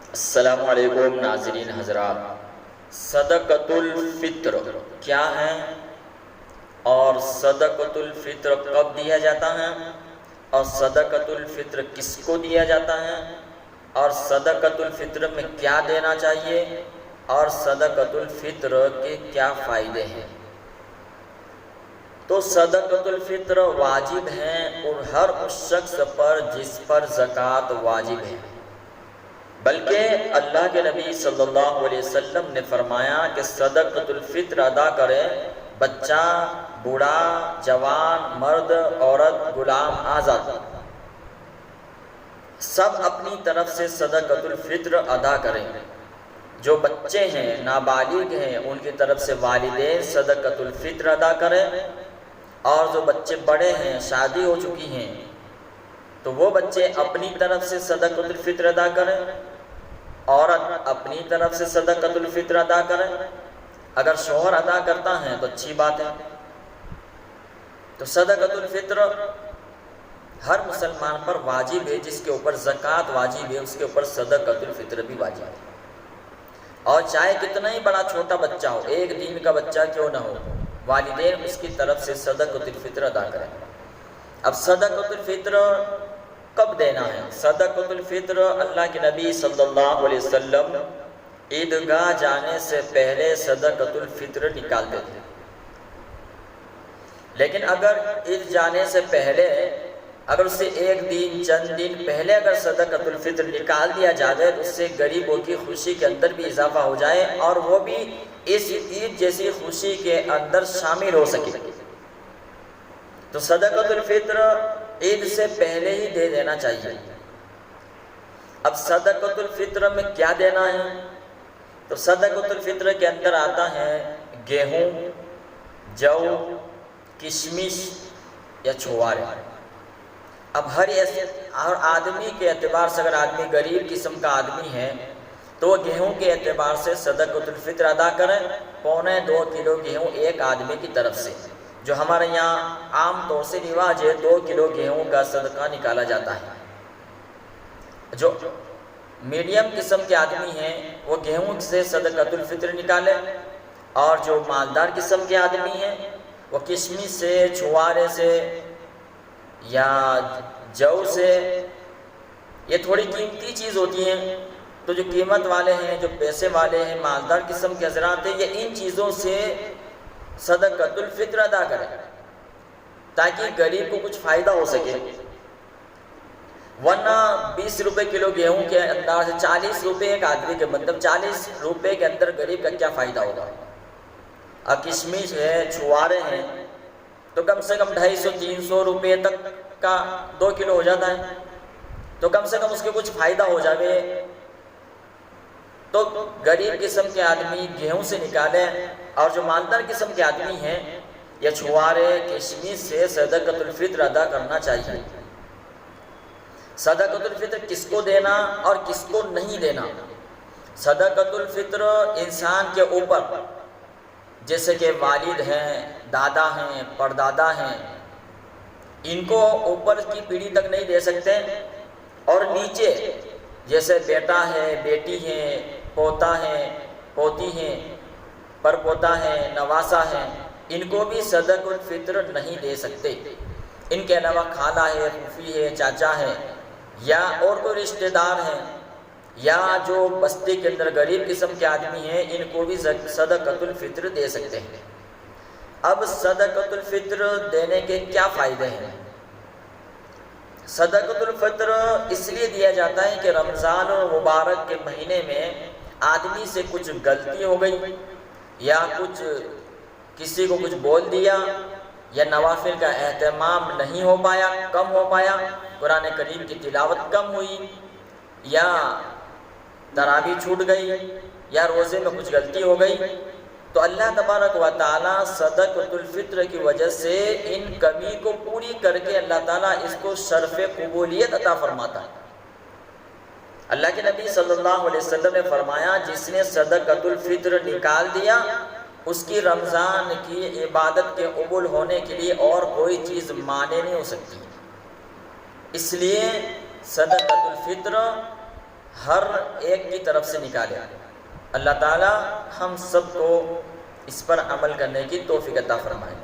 السلام علیکم ناظرین حضرات، صدقۃ الفطر کیا ہے اور صدقۃ الفطر کب دیا جاتا ہے اور صدقۃ الفطر کس کو دیا جاتا ہے اور صدقۃ الفطر میں کیا دینا چاہیے اور صدقۃ الفطر کے کیا فائدے ہیں۔ تو صدقۃ الفطر واجب ہیں اور ہر اس شخص پر جس پر زکوٰۃ واجب ہے، بلکہ اللہ کے نبی صلی اللہ علیہ وسلم نے فرمایا کہ صدقۃ الفطر ادا کرے بچہ، بوڑھا، جوان، مرد، عورت، غلام، آزاد، سب اپنی طرف سے صدقۃ الفطر ادا کریں۔ جو بچے ہیں، نابالغ ہیں، ان کی طرف سے والدین صدقۃ الفطر ادا کریں، اور جو بچے بڑے ہیں، شادی ہو چکی ہیں، تو وہ بچے اپنی طرف سے صدقۃ الفطر ادا کریں، عورت اپنی طرف سے صدقۃ الفطر ادا کریں۔ اگر شوہر ادا کرتا ہے تو اچھی بات ہے۔ تو صدقۃ الفطر ہر مسلمان پر واجب ہے، جس کے اوپر زکوٰۃ واجب ہے اس کے اوپر صدقۃ الفطر بھی واجب ہے، اور چاہے کتنا ہی بڑا چھوٹا بچہ ہو، ایک دن کا بچہ کیوں نہ ہو، والدین اس کی طرف سے صدقۃ الفطر ادا کریں۔ اب صدقۃ الفطر کب دینا ہے؟ صدقۃ الفطر اللہ کے نبی صلی اللہ علیہ وسلم عیدگاہ جانے سے پہلے صدقۃ الفطر نکالتے تھے، لیکن اگر عید جانے سے پہلے، اگر اس سے ایک دن، چند دن پہلے اگر صدقۃ الفطر نکال دیا جائے تو اس سے غریبوں کی خوشی کے اندر بھی اضافہ ہو جائے اور وہ بھی اس عید جیسی خوشی کے اندر شامل ہو سکے۔ تو صدقۃ الفطر عید سے پہلے ہی دے دینا چاہیے۔ اب صدقۃ الفطر میں کیا دینا ہے؟ تو صدقۃ الفطر کے اندر آتا ہے گیہوں، جو، کشمش یا چھوارے۔ اب ہر آدمی کے اعتبار سے، اگر آدمی غریب قسم کا آدمی ہے تو گیہوں کے اعتبار سے صدقۃ الفطر ادا کریں، 1.25 کلو گیہوں ایک آدمی کی طرف سے، جو ہمارے یہاں عام طور سے رواج ہے 2 کلو گیہوں کا صدقہ نکالا جاتا ہے۔ جو میڈیم قسم کے آدمی ہیں وہ گیہوں سے صدقۃ الفطر نکالیں، اور جو مالدار قسم کے آدمی ہیں وہ کشمش سے، چھوارے سے یا جو سے۔ یہ تھوڑی قیمتی چیز ہوتی ہیں، تو جو قیمت والے ہیں، جو پیسے والے ہیں، مالدار قسم کے حضرات ہیں، یہ ان چیزوں سے صدقۃ الفطر ادا کریں تاکہ غریب کو کچھ فائدہ ہو سکے، ورنہ 20 روپے کلو گیہوں کے اندر سے 40 روپے ایک آدمی کے، مطلب 40 روپے کے اندر غریب کا کیا فائدہ ہوگا۔ اب کشمش ہے، چھوارے ہیں، تو کم سے کم 250-300 روپے تک کا 2 کلو ہو جاتا ہے، تو کم سے کم اس کے کچھ فائدہ ہو جائے۔ تو غریب قسم کے آدمی گیہوں سے نکالیں، اور جو مالدار قسم کے آدمی ہیں یا چھوارے، کشمش سے صدقۃ الفطر ادا کرنا چاہیے۔ صدقۃ الفطر کس کو دینا اور کس کو نہیں دینا؟ صدقۃ الفطر انسان کے اوپر، جیسے کہ والد ہیں، دادا ہیں، پردادا ہیں، ان کو اوپر کی پیڑھی تک نہیں دے سکتے، اور نیچے جیسے بیٹا ہے، بیٹی ہے، پوتا ہے، پوتی ہے، پرپوتا ہے، نواسا ہے، ان کو بھی صدقۃ الفطر نہیں دے سکتے۔ ان کے علاوہ خالہ ہے، پھوپھی ہے، چاچا ہے، یا اور کوئی رشتہ دار ہیں، یا جو بستی کے اندر غریب قسم کے آدمی ہیں، ان کو بھی صدقۃ الفطر دے سکتے ہیں۔ اب صدقۃ الفطر دینے کے کیا فائدے ہیں؟ صدقۃ الفطر اس لیے دیا جاتا ہے کہ رمضان المبارک کے مہینے میں آدمی سے کچھ غلطی ہو گئی، یا کسی کو کچھ بول دیا، یا نوافل کا اہتمام نہیں ہو پایا، کم ہو پایا، قرآن کریم کی تلاوت کم ہوئی، یا تراویح چھوٹ گئی، یا روزے میں کچھ غلطی ہو گئی، تو اللہ تبارک و تعالیٰ صدقۃ الفطر کی وجہ سے ان کمی کو پوری کر کے اللہ تعالیٰ اس کو شرف قبولیت عطا فرماتا ہے۔ اللہ کے نبی صلی اللہ علیہ وسلم نے فرمایا، جس نے صدقۃ الفطر نکال دیا اس کی رمضان کی عبادت کے قبول ہونے کے لیے اور کوئی چیز مانع نہیں ہو سکتی۔ اس لیے صدقۃ الفطر ہر ایک کی طرف سے نکالے۔ اللہ تعالی ہم سب کو اس پر عمل کرنے کی توفیق عطا فرمائے۔